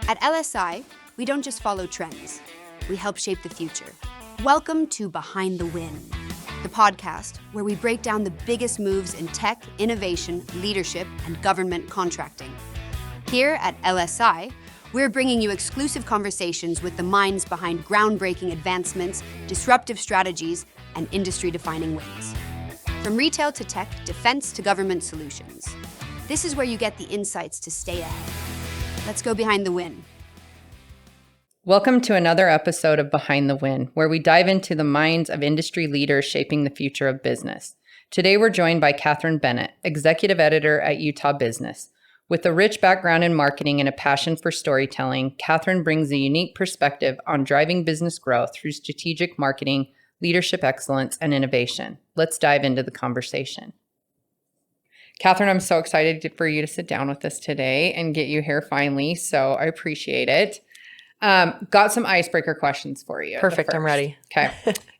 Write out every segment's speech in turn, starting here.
At LSI, we don't just follow trends, we help shape the future. Welcome to Behind the Win, the podcast where we break down the biggest moves in tech, innovation, leadership, and government contracting. Here at LSI, we're bringing you exclusive conversations with the minds behind groundbreaking advancements, disruptive strategies, and industry-defining wins. From retail to tech, defense to government solutions. This is where you get the insights to stay ahead. Let's go behind the win. Welcome to another episode of Behind the Win, where we dive into the minds of industry leaders shaping the future of business. Today, we're joined by Catherine Bennett, executive editor at Utah Business. With a rich background in marketing and a passion for storytelling, Catherine brings a unique perspective on driving business growth through strategic marketing, leadership excellence, and innovation. Let's dive into the conversation. Catherine, I'm so excited for you to sit down with us today and get you here finally, so I appreciate it. Got some icebreaker questions for you. Perfect, I'm ready. Okay.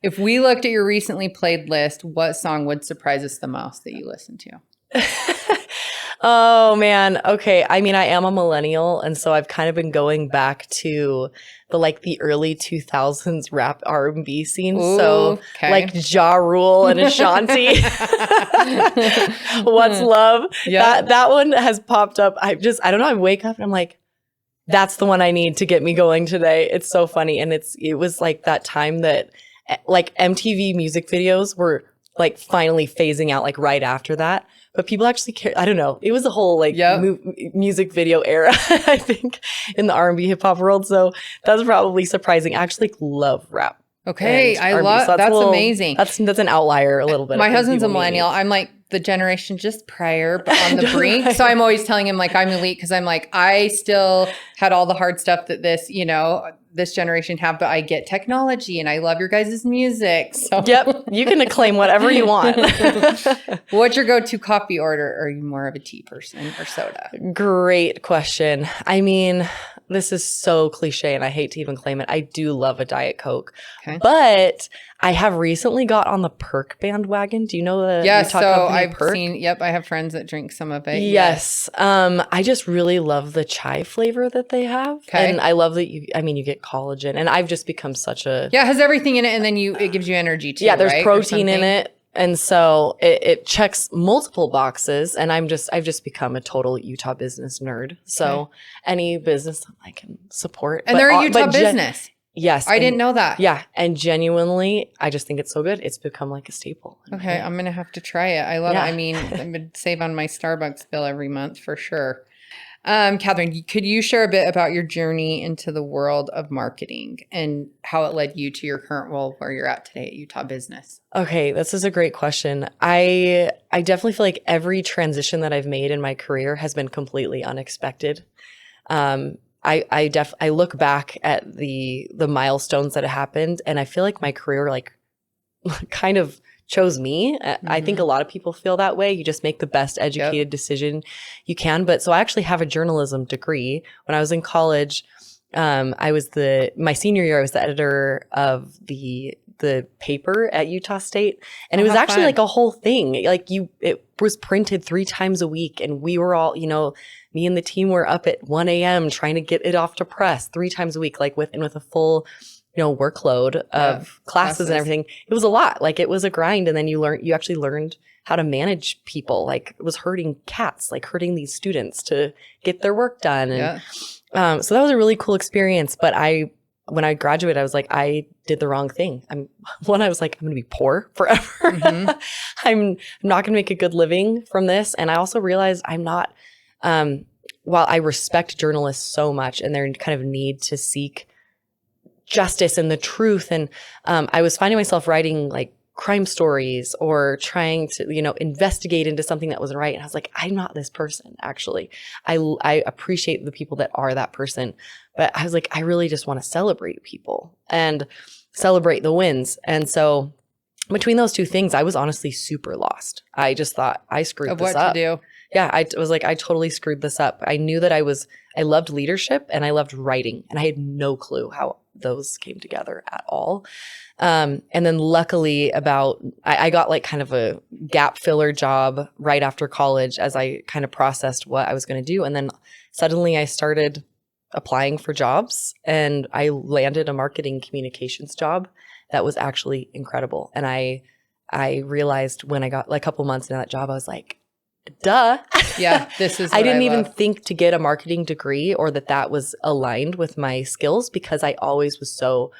If we looked at your recently played list, what song would surprise us the most that you listen to? Oh, man. Okay. I mean, I am a millennial, and so I've kind of been going back to the early 2000s rap R&B scene. Ooh, so like Ja Rule and Ashanti. What's Love? Yep. That one has popped up. I don't know. I wake up and I'm like, that's the one I need to get me going today. It's so funny. And it was like that time that like MTV music videos were like finally phasing out like right after that. But people actually care. I don't know. It was a whole like music video era, I think, in the R&B hip hop world. So that's probably surprising. I actually love rap. Okay, I R&B. love So that's amazing. That's an outlier a little bit. My husband's a millennial. I'm like the generation just prior, but on the brink. Right. So I'm always telling him like I'm elite because I'm like I still had all the hard stuff that this generation have, but I get technology and I love your guys' music. So yep, you can claim whatever you want. What's your go-to coffee order? Are you more of a tea person or soda? Great question. I mean, this is so cliche and I hate to even claim it. I do love a Diet Coke. Okay. But I have recently got on the Perk bandwagon. Do you know the Yes, Utah so company I've Perk? seen, I have friends that drink some of it. Yes. I just really love the chai flavor that they have. Okay. And I love that you get collagen. And I've just become such a... Yeah, it has everything in it and then it gives you energy too, yeah, there's right? protein in it. And so it checks multiple boxes, and I've just become a total Utah Business nerd. So any business I can support. And they're a Utah Business. Yes. I didn't know that. Yeah. And genuinely, I just think it's so good. It's become like a staple. Okay. I'm going to have to try it. I love it. I mean, I'm going to save on my Starbucks bill every month for sure. Catherine, could you share a bit about your journey into the world of marketing and how it led you to your current role where you're at today at Utah Business? Okay, this is a great question. I definitely feel like every transition that I've made in my career has been completely unexpected. I look back at the milestones that have happened, and I feel like my career like kind of chose me. Mm-hmm. I think a lot of people feel that way. You just make the best educated decision you can. But so I actually have a journalism degree. When I was in college, my senior year, I was the editor of the paper at Utah State. And it was actually like a whole thing. Like it was printed 3 times a week. And we were all, me and the team were up at 1 a.m. trying to get it off to press 3 times a week, like with a full workload of classes and everything. It was a lot. Like it was a grind. And then you actually learned how to manage people. Like it was herding cats, like herding these students to get their work done. And so that was a really cool experience. But when I graduated, I was like, I did the wrong thing. I was like, I'm going to be poor forever. Mm-hmm. I'm not going to make a good living from this. And I also realized I'm not, while I respect journalists so much and their kind of need to seek justice and the truth. And I was finding myself writing like crime stories or trying to, investigate into something that wasn't right. And I was like, I'm not this person, actually. I appreciate the people that are that person. But I was like, I really just want to celebrate people and celebrate the wins. And so between those two things, I was honestly super lost. I just thought I screwed this up. What to do. Yeah, I was like, I totally screwed this up. I knew that I loved leadership and I loved writing. And I had no clue how those came together at all. And then luckily I got like kind of a gap filler job right after college as I kind of processed what I was going to do. And then suddenly I started applying for jobs, and I landed a marketing communications job that was actually incredible. And I realized when I got like a couple months into that job, I was like, duh. Yeah, this is what I didn't even love. think to get a marketing degree or that was aligned with my skills, because I always was so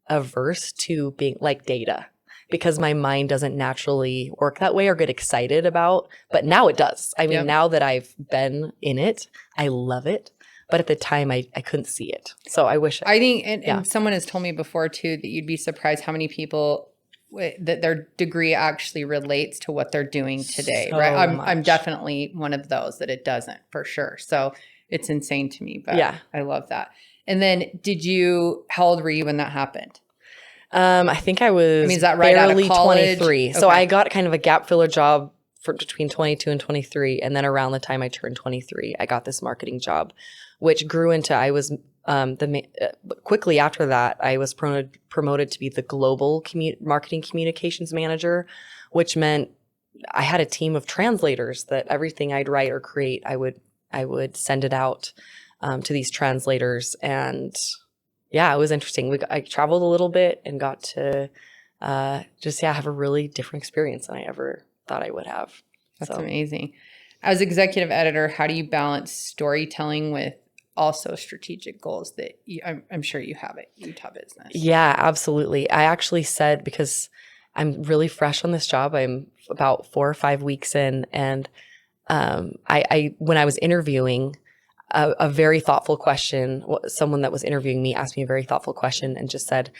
averse to being like data, because my mind doesn't naturally work that way or get excited about, but now it does. I mean, Yep. now that I've been in it, I love it. But at the time I couldn't see it. So I wish I think, and Yeah. someone has told me before too, that you'd be surprised how many people that their degree actually relates to what they're doing today, So right? I'm much. definitely one of those that it doesn't, for sure. So it's insane to me, but Yeah. I love that. And then how old were you when that happened? I think I was is that right out of barely college? 23. So Okay. I got kind of a gap filler job for between 22 and 23. And then around the time I turned 23, I got this marketing job, which grew into, quickly after that, I was promoted to be the global marketing communications manager, which meant I had a team of translators that everything I'd write or create, I would send it out to these translators. And yeah, it was interesting. I traveled a little bit and got to have a really different experience than I ever thought I would have. That's So amazing. As executive editor, how do you balance storytelling with also strategic goals that I'm sure you have at Utah Business? Yeah, absolutely. I actually said, because I'm really fresh on this job, I'm about 4 or 5 weeks in, and I when I was interviewing, a very thoughtful question, someone that was interviewing me asked me a very thoughtful question and just said,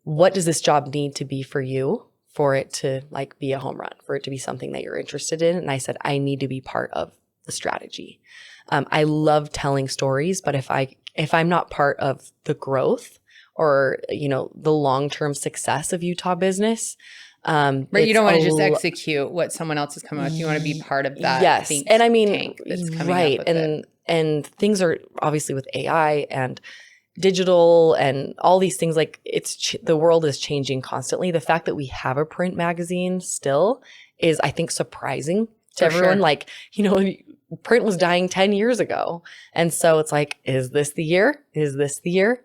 what does this job need to be for you for it to like be a home run, for it to be something that you're interested in? And I said, I need to be part of the strategy. I love telling stories, but if I'm not part of the growth or, the long-term success of Utah Business, Right, you don't want to just execute what someone else is coming up with. You want to be part of that. Yes, think and I mean, tank that's coming right, up with it. and things are obviously with AI and digital and all these things, like the world is changing constantly. The fact that we have a print magazine still is, I think, surprising to everyone. Sure. Like, print was dying 10 years ago. And so it's like, is this the year? Is this the year?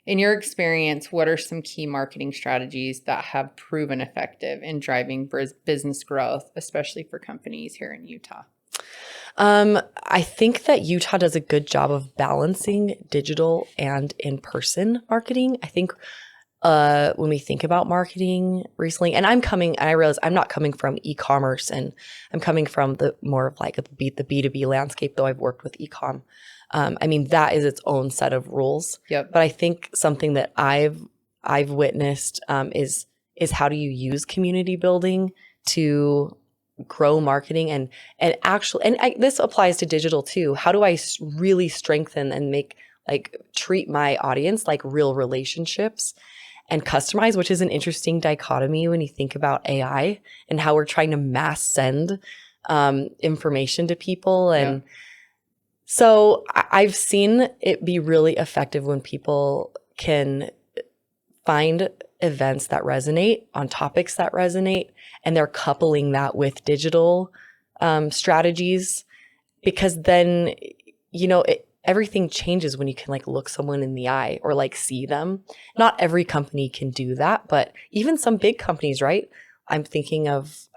In your experience, what are some key marketing strategies that have proven effective in driving business growth, especially for companies here in Utah? I think that Utah does a good job of balancing digital and in-person marketing. I think when we think about marketing recently, and I realize I'm not coming from e-commerce, and I'm coming from the more of like the B2B landscape, though I've worked with e-com. I mean, that is its own set of rules. Yep. But I think something that I've witnessed is how do you use community building to grow marketing and this applies to digital too. How do I really strengthen and treat my audience like real relationships and customize, which is an interesting dichotomy when you think about AI and how we're trying to mass send information to people. And so I've seen it be really effective when people can find events that resonate on topics that resonate, and they're coupling that with digital strategies, because then, everything changes when you can look someone in the eye or see them. Not every company can do that, but even some big companies, right? I'm thinking of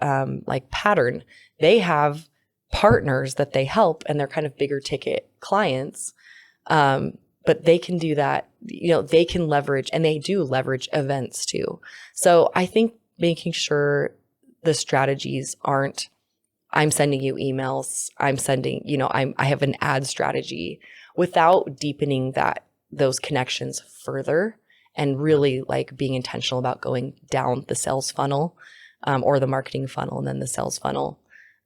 Pattern. They have partners that they help, and they're kind of bigger ticket clients. But they can do that, they can leverage, and they do leverage events too. So I think making sure the strategies aren't, I'm sending you emails, I'm sending, I have an ad strategy, without deepening those connections further and really being intentional about going down the sales funnel or the marketing funnel and then the sales funnel.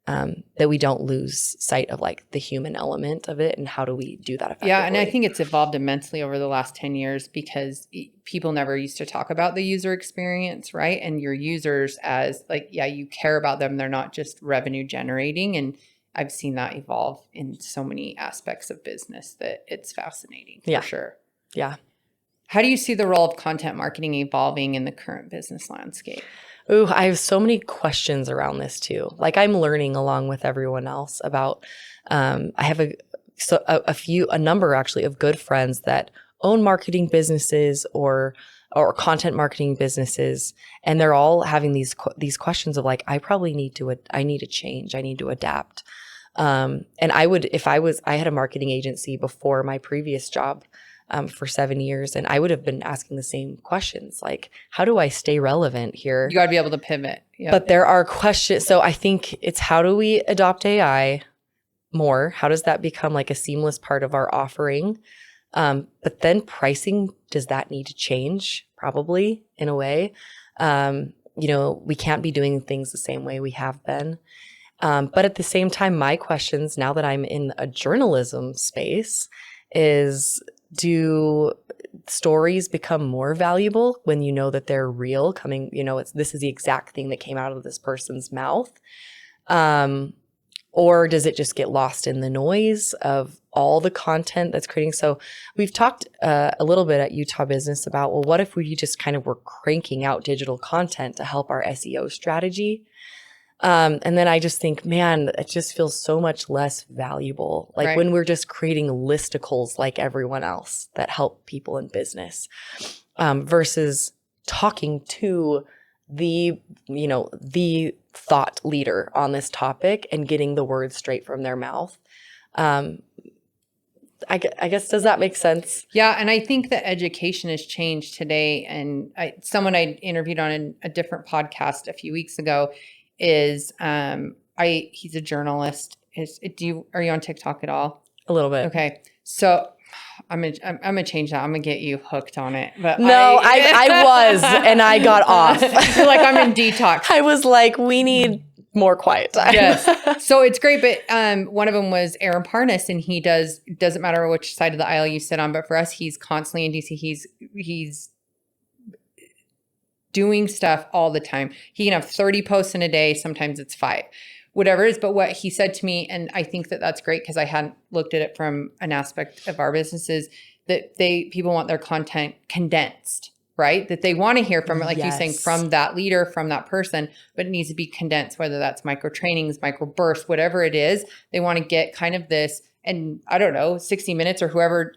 That we don't lose sight of the human element of it, and how do we do that effectively? Yeah, and I think it's evolved immensely over the last 10 years because people never used to talk about the user experience, right? And your users as you care about them. They're not just revenue generating. And I've seen that evolve in so many aspects of business that it's fascinating for sure. Yeah. How do you see the role of content marketing evolving in the current business landscape? Ooh, I have so many questions around this too. I'm learning along with everyone else about, I have a number actually of good friends that own marketing businesses or content marketing businesses, and they're all having these questions of like, I need to change, I need to adapt. And I had a marketing agency before my previous job for 7 years, and I would have been asking the same questions, like, how do I stay relevant here? You got to be able to pivot. Yep. But there are questions. So I think it's, how do we adopt AI more? How does that become like a seamless part of our offering? But then pricing, does that need to change? Probably, in a way. We can't be doing things the same way we have been. But at the same time, my questions, now that I'm in a journalism space, is, do stories become more valuable when you know that they're real, coming, this is the exact thing that came out of this person's mouth? Or does it just get lost in the noise of all the content that's creating? So we've talked a little bit at Utah Business about, well, what if we just kind of were cranking out digital content to help our SEO strategy? And then I just think, man, it just feels so much less valuable. Like Right. when we're just creating listicles like everyone else that help people in business, versus talking to the thought leader on this topic and getting the words straight from their mouth. I guess, does that make sense? Yeah. And I think that education has changed today. And someone I interviewed on a different podcast a few weeks ago is, he's a journalist. Are you on TikTok at all? A little bit. Okay. So I'm gonna change that. I'm gonna get you hooked on it. But no, I was, and I got off. You're like, I'm in detox. I was like, we need more quiet time. Yes. So it's great. But one of them was Aaron Parnas, and it doesn't matter which side of the aisle you sit on, but for us, he's constantly in DC. He's doing stuff all the time. He can have 30 posts in a day. Sometimes it's 5, whatever it is. But what he said to me, and I think that that's great because I hadn't looked at it from an aspect of our businesses, that people want their content condensed, right? That they want to hear from it, like you're saying, from that leader, from that person, but it needs to be condensed, whether that's micro trainings, micro bursts, whatever it is. They want to get kind of this, and I don't know, 60 minutes or whoever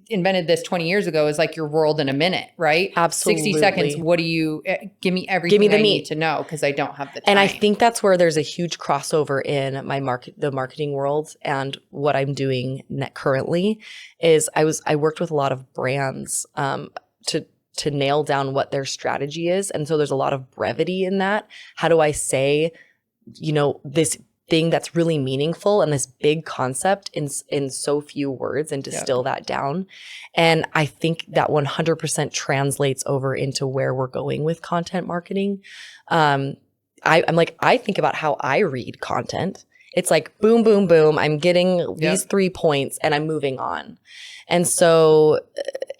invented this 20 years ago is like your world in a minute, right? Absolutely. 60 seconds. What do you, give me everything the I meat. need to know because I don't have the time. And I think that's where there's a huge crossover in the marketing world, and what I'm doing currently is I worked with a lot of brands to nail down what their strategy is. And so there's a lot of brevity in that. How do I say, this thing that's really meaningful and this big concept in so few words, and distill that down? And I think that 100% translates over into where we're going with content marketing. I'm like, I think about how I read content. It's like boom, boom, boom. I'm getting these 3 points and I'm moving on. And so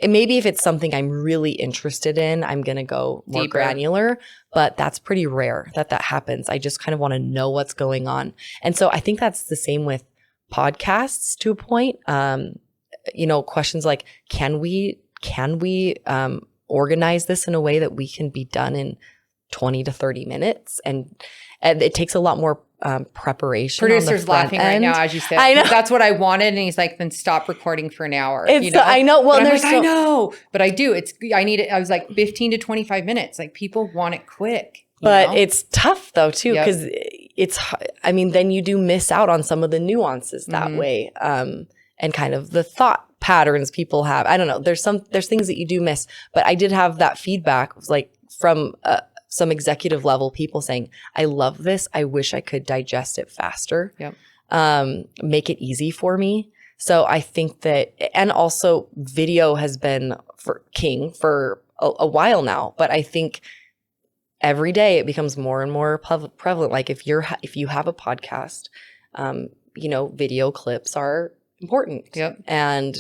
maybe if it's something I'm really interested in, I'm going to go more deeper, granular, but that's pretty rare that happens. I just kind of want to know what's going on. And so I think that's the same with podcasts to a point. Questions like, can we organize this in a way that we can be done in 20 to 30 minutes? And it takes a lot more preparation. Producer's laughing right now as you said. I know. That's what I wanted, and he's like, then stop recording for an hour. I know. Well, and I know, but I do. I need it. I was like 15 to 25 minutes. Like, people want it quick. But it's tough though too, because then you do miss out on some of the nuances that way, and kind of the thought patterns people have. I don't know. There's things that you do miss, but I did have that feedback, like from some executive level people saying, I love this. I wish I could digest it faster. Yep. Make it easy for me. So I think that, and also video has been king for a while now, but I think every day it becomes more and more prevalent. Like if you have a podcast, video clips are important. Yep. And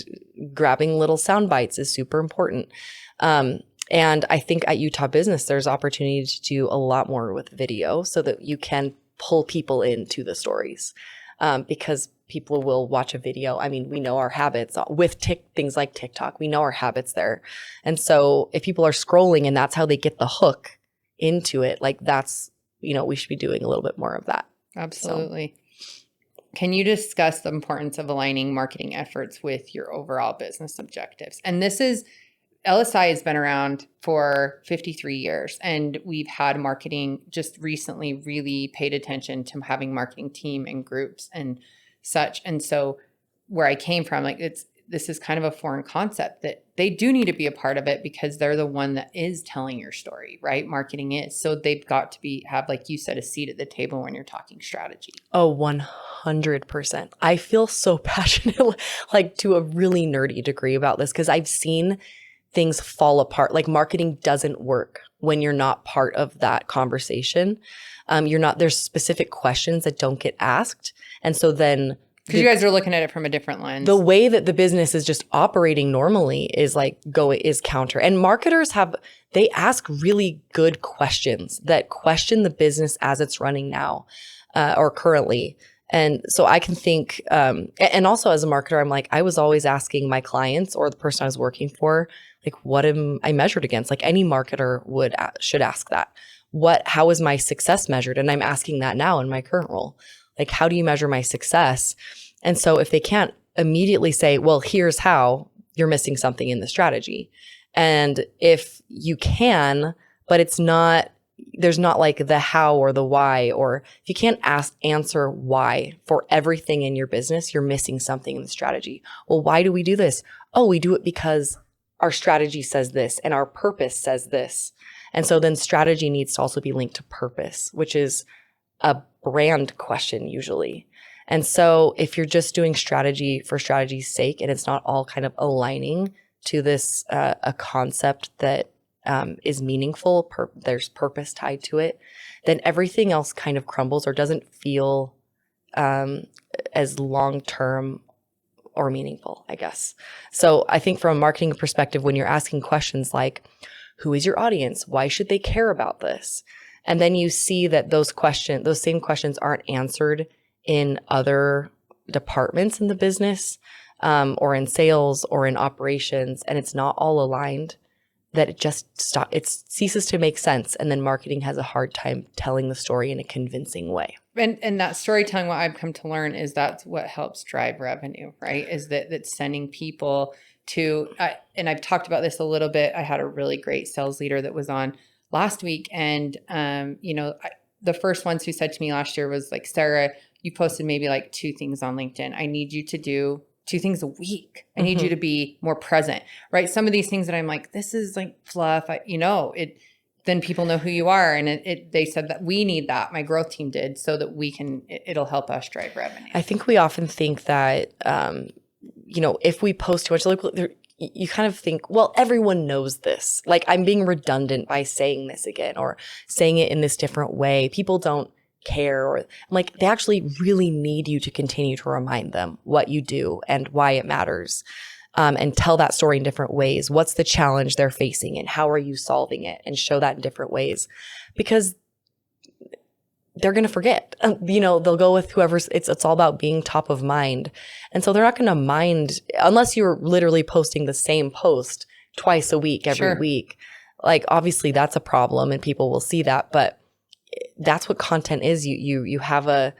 grabbing little sound bites is super important. And I think at Utah Business, there's opportunity to do a lot more with video so that you can pull people into the stories, because people will watch a video. I mean, we know our habits with things like TikTok. We know our habits there. And so if people are scrolling and that's how they get the hook into it, like that's, we should be doing a little bit more of that. Absolutely. can you discuss the importance of aligning marketing efforts with your overall business objectives? And this is, LSI has been around for 53 years, and we've had marketing just recently really paid attention to having marketing team and groups and such. And so where I came from, like this is kind of a foreign concept that they do need to be a part of it because they're the one that is telling your story, right? Marketing is. So they've got to have, like you said, a seat at the table when you're talking strategy. Oh, 100%. I feel so passionate, like to a really nerdy degree about this because I've seen things fall apart. Like marketing doesn't work when you're not part of that conversation. There's specific questions that don't get asked. And so then because you guys are looking at it from a different lens. The way that the business is just operating normally is counter. And marketers they ask really good questions that question the business as it's running now, or currently. And so I can think, and also as a marketer, I'm like, I was always asking my clients or the person I was working for, like, what am I measured against? Like any marketer should ask that. How is my success measured? And I'm asking that now in my current role. Like, how do you measure my success? And so if they can't immediately say, well, here's how, you're missing something in the strategy. And if you can, but there's not like the how or the why, or if you can't answer why for everything in your business, you're missing something in the strategy. Well, why do we do this? Oh, we do it because our strategy says this and our purpose says this. And so then strategy needs to also be linked to purpose, which is a brand question usually. And so if you're just doing strategy for strategy's sake and it's not all kind of aligning to this a concept that is meaningful, there's purpose tied to it, then everything else kind of crumbles or doesn't feel as long-term or meaningful, I guess. So I think from a marketing perspective, when you're asking questions like, who is your audience? Why should they care about this? And then you see that those same questions aren't answered in other departments in the business, or in sales or in operations, and it's not all aligned, that it ceases to make sense. And then marketing has a hard time telling the story in a convincing way. And that storytelling, what I've come to learn is that's what helps drive revenue, right? Is that's sending people to, and I've talked about this a little bit. I had a really great sales leader that was on last week. And, the first ones who said to me last year was like, Sarah, you posted maybe like 2 things on LinkedIn. I need you to do 2 things a week. I need you to be more present, right? Some of these things that I'm like, this is like fluff, then people know who you are. And they said that we need that. My growth team did, so that it'll help us drive revenue. I think we often think that, if we post too much, you kind of think, well, everyone knows this. Like I'm being redundant by saying this again or saying it in this different way. People don't care, or I'm like, they actually really need you to continue to remind them what you do and why it matters, and tell that story in different ways. What's the challenge they're facing and how are you solving it, and show that in different ways, because they're going to forget. They'll go with whoever's, it's all about being top of mind. And so they're not going to mind unless you're literally posting the same post twice a week, every week. Like obviously that's a problem and people will see that, but that's what content is. You have a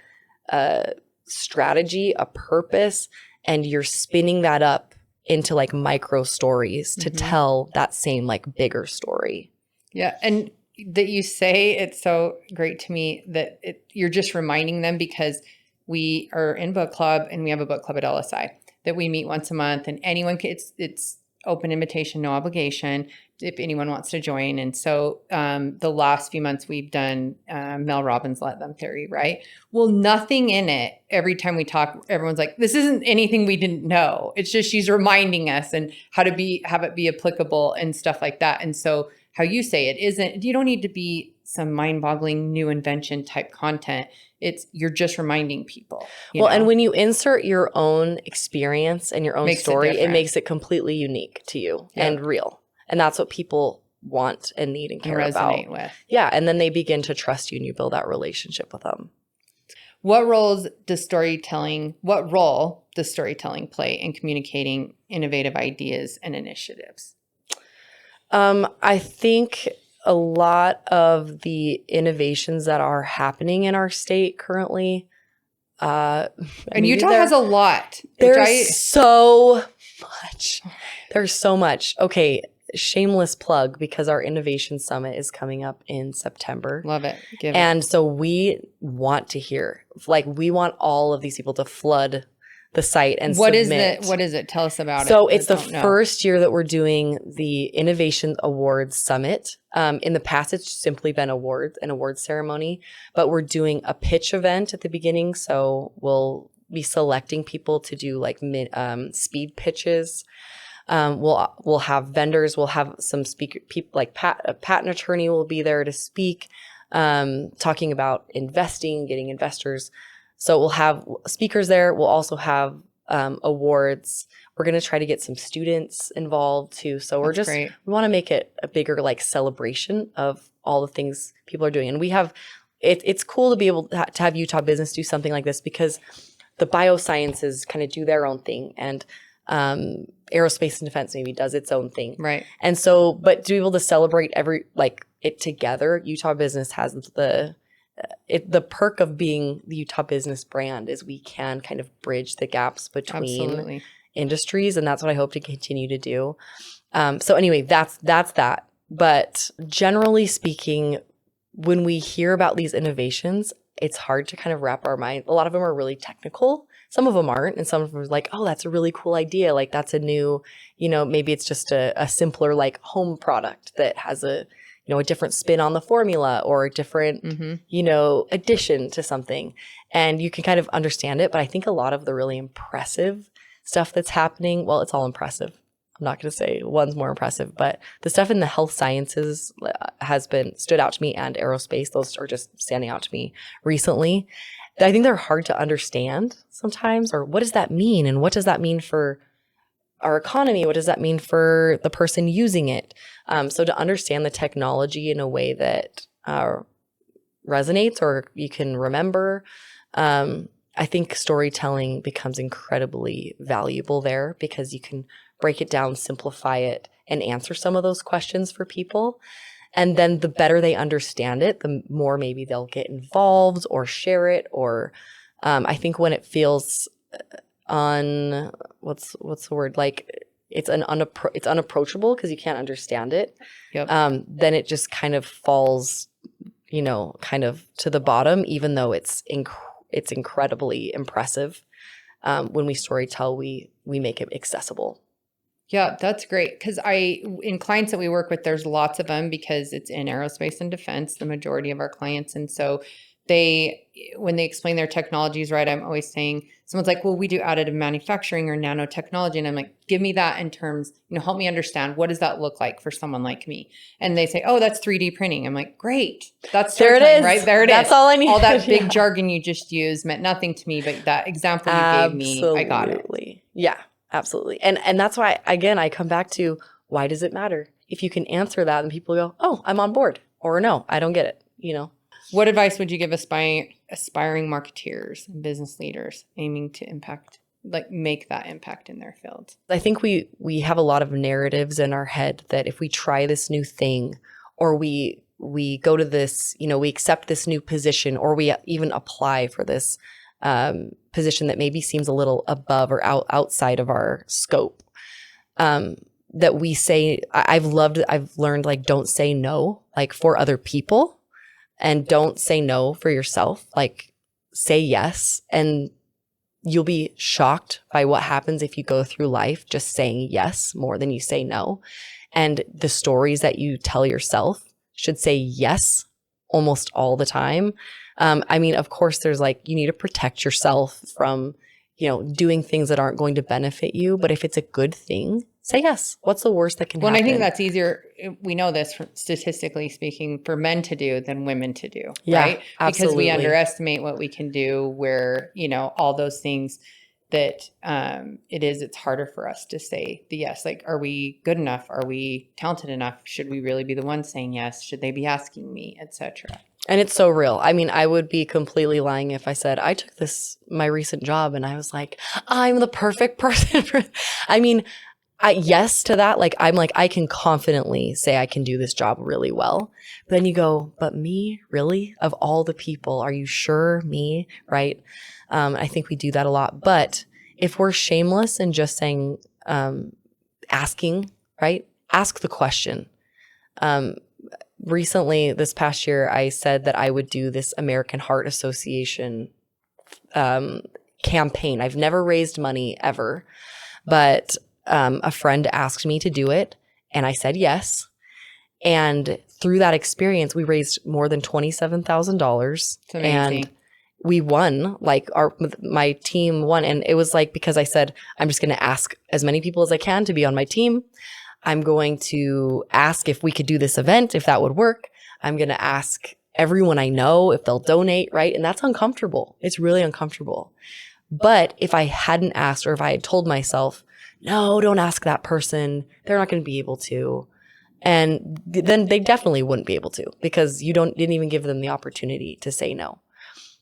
strategy, a purpose, and you're spinning that up into like micro stories to tell that same like bigger story. Yeah. And that you say, it's so great to me that you're just reminding them, because we are in book club and we have a book club at LSI that we meet once a month, and anyone it's open invitation, no obligation if anyone wants to join. And so the last few months we've done Mel Robbins' Let Them theory, right? Well, nothing in it. Every time we talk, everyone's like, this isn't anything we didn't know. It's just she's reminding us and have it be applicable and stuff like that. And so how you say it isn't, you don't need to be some mind-boggling new invention type content. You're just reminding people. And when you insert your own experience and your own story, it makes it completely unique to you and real. And that's what people want and need and care about. Resonate with. Yeah. And then they begin to trust you and you build that relationship with them. What role does storytelling play in communicating innovative ideas and initiatives? I think a lot of the innovations that are happening in our state currently And Utah has a lot. There's so much. There's so much. Okay, shameless plug, because our Innovation Summit is coming up in September. Love it. And so we want to hear, like, we want all of these people to flood the site and submit. What is it? Tell us about it. So it's the first year that we're doing the Innovation Awards Summit. In the past, it's simply been an awards ceremony, but we're doing a pitch event at the beginning. So we'll be selecting people to do like speed pitches. We'll have vendors. We'll have some speaker people, like a patent attorney will be there to speak, talking about investing, getting investors. So we'll have speakers there. We'll also have awards. We're going to try to get some students involved too. So we want to make it a bigger like celebration of all the things people are doing. And we have, it's cool to be able to have Utah Business do something like this, because the biosciences kind of do their own thing, and aerospace and defense maybe does its own thing. Right. And so, but to be able to celebrate it together, Utah Business has the perk of being the Utah Business brand is we can kind of bridge the gaps between industries, and that's what I hope to continue to do. So anyway, that's that. But generally speaking, when we hear about these innovations, it's hard to kind of wrap our mind. A lot of them are really technical. Some of them aren't, and some of them are like, oh, that's a really cool idea. Like that's a new, maybe it's just a simpler like home product that has a different spin on the formula, or a different, addition to something. And you can kind of understand it. But I think a lot of the really impressive stuff that's happening, well, it's all impressive. I'm not going to say one's more impressive, but the stuff in the health sciences has stood out to me, and aerospace. Those are just standing out to me recently. I think they're hard to understand sometimes, or what does that mean? And what does that mean for our economy? What does that mean for the person using it? So to understand the technology in a way that resonates or you can remember, I think storytelling becomes incredibly valuable there, because you can break it down, simplify it, and answer some of those questions for people. And then the better they understand it, the more maybe they'll get involved or share it. Or I think when it feels what's the word? Like it's unapproachable because you can't understand it. Yep. Then it just kind of falls, kind of to the bottom, even though it's incredibly impressive. When we storytell, we make it accessible. Yeah, that's great. Because in clients that we work with, there's lots of them, because it's in aerospace and defense, the majority of our clients. And so when they explain their technologies, right, I'm always saying, someone's like, well, we do additive manufacturing or nanotechnology. And I'm like, give me that in terms, help me understand, what does that look like for someone like me? And they say, oh, that's 3D printing. I'm like, great. That's there it is. Right there it is. That's all I need. All that big jargon you just used meant nothing to me, but that example you gave me, I got it. Yeah, absolutely. And that's why, again, I come back to, why does it matter? If you can answer that, and people go, oh, I'm on board, or no, I don't get it, What advice would you give aspiring marketeers and business leaders aiming to make that impact in their fields? I think we have a lot of narratives in our head that if we try this new thing, or we go to this, we accept this new position, or we even apply for this position that maybe seems a little above or outside of our scope, that we say, I've learned, like, don't say no, like for other people. And don't say no for yourself. Like, say yes. And you'll be shocked by what happens if you go through life just saying yes more than you say no. And the stories that you tell yourself should say yes almost all the time. Of course, there's you need to protect yourself from, doing things that aren't going to benefit you. But if it's a good thing, say yes. What's the worst that can happen? Well, I think that's easier. We know this, statistically speaking, for men to do than women to do, right? Absolutely. Because we underestimate what we can do, where, all those things that it's harder for us to say the yes. Like, are we good enough? Are we talented enough? Should we really be the one saying yes? Should they be asking me, etc.? And it's so real. I would be completely lying if I said I took my recent job and I was like, I'm the perfect person for. yes to that. Like, I'm like, I can confidently say I can do this job really well. But then you go, but me, really? Of all the people, are you sure me? Right? I think we do that a lot. But if we're shameless and just saying, asking, right? Ask the question. Recently, this past year, I said that I would do this American Heart Association campaign. I've never raised money ever, but a friend asked me to do it, and I said yes. And through that experience, we raised more than $27,000. It's amazing. And we won, like my team won. And it was like, because I said, I'm just going to ask as many people as I can to be on my team. I'm going to ask if we could do this event, if that would work. I'm going to ask everyone I know if they'll donate, right? And that's uncomfortable. It's really uncomfortable. But if I hadn't asked, or if I had told myself, no, don't ask that person, they're not going to be able to. And then they definitely wouldn't be able to, because you didn't even give them the opportunity to say no.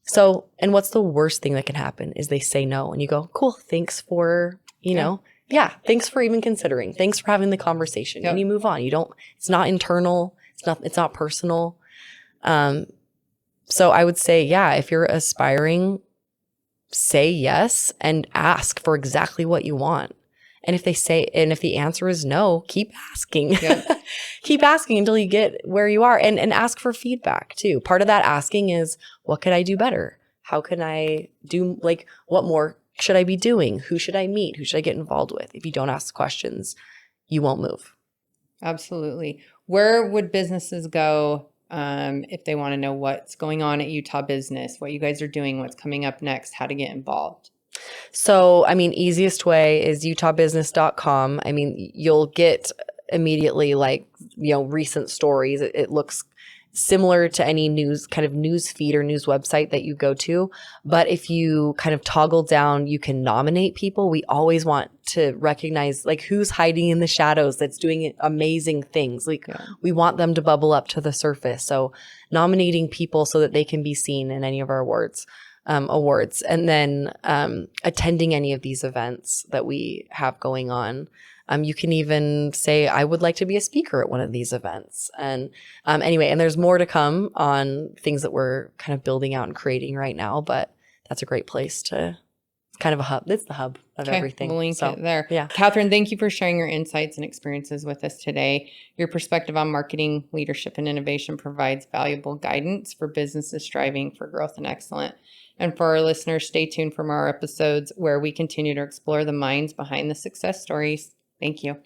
So, and what's the worst thing that can happen is they say no, and you go, cool, thanks for, thanks for even considering. Thanks for having the conversation. And you move on. It's not internal. It's not personal. So I would say, if you're aspiring, say yes and ask for exactly what you want. And if the answer is no, keep asking. Yep. Keep asking until you get where you are, and ask for feedback too. Part of that asking is, what could I do better? How can I do, like, what more should I be doing? Who should I meet? Who should I get involved with? If you don't ask questions, you won't move. Absolutely. Where would businesses go if they want to know what's going on at Utah Business, what you guys are doing, what's coming up next, how to get involved? So, easiest way is utahbusiness.com. You'll get immediately recent stories. It looks similar to any news feed or news website that you go to. But if you kind of toggle down, you can nominate people. We always want to recognize who's hiding in the shadows that's doing amazing things. We want them to bubble up to the surface. So nominating people so that they can be seen in any of our awards, and then attending any of these events that we have going on. You can even say, I would like to be a speaker at one of these events. And anyway, and there's more to come on things that we're kind of building out and creating right now, but that's a great place to kind of a hub. It's the hub of everything. We'll link it there. Yeah. Catherine, thank you for sharing your insights and experiences with us today. Your perspective on marketing, leadership, and innovation provides valuable guidance for businesses striving for growth and excellence. And for our listeners, stay tuned for more episodes where we continue to explore the minds behind the success stories. Thank you.